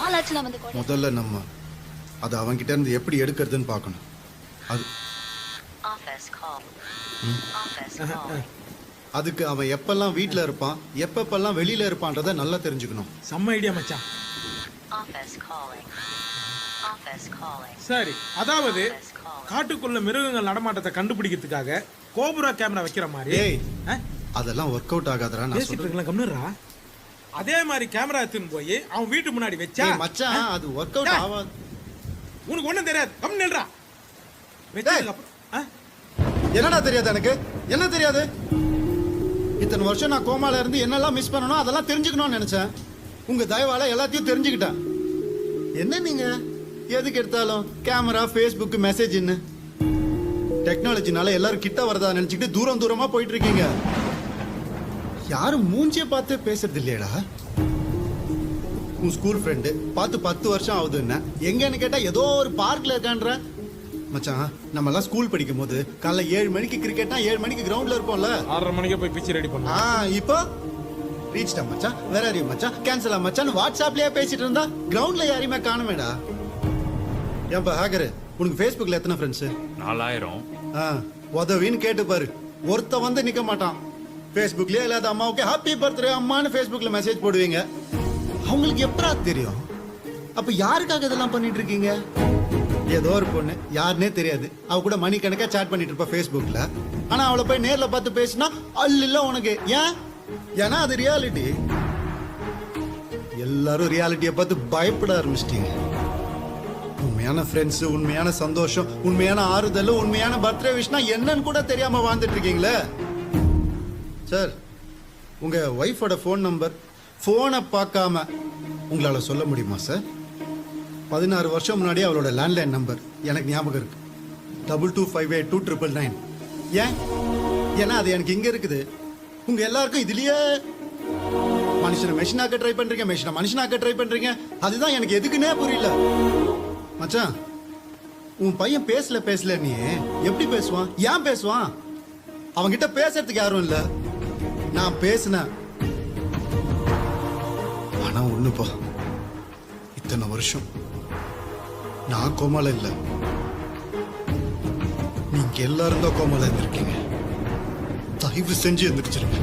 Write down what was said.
நாள் ஆச்சுல வந்து கூட. முதல்ல நம்ம அது அவன்கிட்ட இருந்து எப்படி எடுக்கிறதுன்னு பார்க்கணும். அது அதுக்கு அவன் எப்பெல்லாம் வீட்டில் இருப்பான் எப்பப்பெல்லாம் வெளியில இருப்பான்றத நல்லா தெரிஞ்சுக்கணும். செம்ம ஐடியா மச்சான். சரி, அதாவது காட்டுக்குள்ள மிருகங்கள் நடமாட்டத்தை கண்டுபிடிக்கிறதுக்காக கோபுரா கேமரா வைக்கிற மாதிரி. ஏய், அதெல்லாம் ஒர்க் அவுட் ஆகாதடா. நான் சொல்றேன் கம்னரா. அதே மாதிரி கேமரா எடுத்துன்னு போய் அவன் வீட்டு முன்னாடி வச்சா மச்சான் அது ஒர்க் அவுட் ஆகாது. உனக்கு ஒண்ணும் தெரியாது. கம்னல்றா. வெச்சதுக்கு அப்புறம் என்னடா தெரியாது எனக்கு? என்ன தெரியாது? இத்தனை வருஷம் நான் கோமால இருந்து என்னெல்லாம் மிஸ் பண்ணணும் அதெல்லாம் தெரிஞ்சுக்கணும்னு நினைச்சேன். உங்க தயவால எல்லாத்தையும் தெரிஞ்சுக்கிட்டேன். என்ன நீங்க எதுக்கு எடுத்தாலும் கேமரா, ஃபேஸ்புக், மெசேஜ்னு டெக்னாலஜினால எல்லாரும் கிட்ட வரதா நினைச்சுக்கிட்டு தூரம் தூரமா போயிட்டு இருக்கீங்க. யாரும் மூஞ்சிய பார்த்து பேசுறது இல்லையடா. உன் ஸ்கூல் ஃப்ரெண்டு பார்த்து 10 வருஷம் ஆகுதுன்னா எங்கன்னு கேட்டா ஏதோ ஒரு பார்க்ல இருக்கான்ற. மச்சான், நம்ம எல்லாம் ஸ்கூல் படிக்கும் போது காலைல 7 மணிக்கு கிரிக்கெட்னா 7 மணிக்கு கிரவுண்ட்ல இருப்போம்ல. 6:30 மணிக்கு போய் பிச் ரெடி பண்ணோம். இப்போ ரீச்டா மச்சான், வேற யாரையும் மச்சான், கேன்சலா மச்சான் வாட்ஸ்அப்லயே பேசிட்டு இருந்தா கிரவுண்ட்ல யாரையுமே காணுமேடா. ஏன்பா ஹேக்கரு, உனக்கு ஃபேஸ்புக்ல எத்தனை ஃப்ரெண்ட்ஸ்? 4000. உதவின்னு கேட்டு பாரு, ஒருத்த வந்து நிக்க மாட்டான். ஃபேஸ்புக்லயே இல்லாத அம்மாவுக்கு ஹாப்பி பர்த்டே அம்மான்னு ஃபேஸ்புக்ல மெசேஜ் போடுவீங்க. அவங்களுக்கு எப்படா தெரியும்? அப்ப யாருக்காக இதெல்லாம் பண்ணிட்டு இருக்கீங்க? ஏதோ ஒரு பொண்ணு யாருன்னே தெரியாது, அவ கூட மணிக்கணக்கா சாட் பண்ணிட்டு இருப்பா ஃபேஸ்புக்ல. ஆனா அவளை போய் நேர்ல பார்த்து பேசினா அல்ல உனக்கு. ஏன்? ஏன்னா அது ரியாலிட்டி. எல்லாரும் ரியாலிட்டியை பார்த்து பயப்பட ஆரம்பிச்சிட்டீங்க. உண்மையான ஃப்ரெண்ட்ஸ், உண்மையான சந்தோஷம், உண்மையான ஆறுதல், உண்மையான பர்த்டே விஷனா என்னன்னு கூட தெரியாம வாழ்ந்துட்டு இருக்கீங்களே. சார், உங்க ஒய்ஃபோட ஃபோன் நம்பர் ஃபோனை பார்க்காம உங்களால சொல்ல முடியுமா சார்? 16 வருஷம் முன்னாடி அவளோட லேண்ட்லைன் நம்பர் எனக்கு ஞாபகம் இருக்கு. 22582999. ஏன்? ஏன்னா அது எனக்கு இங்க இருக்குது. உங்க எல்லாருக்கும் இதுலயே மனுஷனை மெஷினாக்க ட்ரை பண்றீங்க, மெஷினை மனுஷனாக்க ட்ரை பண்றீங்க. அதுதான் எனக்கு எதுக்குன்னே புரியல. மச்சான், உன் பையன் பேசல நீ எப்படி பேசுவான்? ஏன் பேசுவான்? அவன்கிட்ட பேசுறதுக்கு யாரும் இல்ல. நான் பேசினேன். ஆனா ஒண்ணுப்பா, இத்தனை வருஷம் நான் கோமால இல்ல, நீங்க எல்லாரும் தான் கோமால இருந்திருக்கீங்க. தயவு செஞ்சு எந்திரிச்சிருங்க.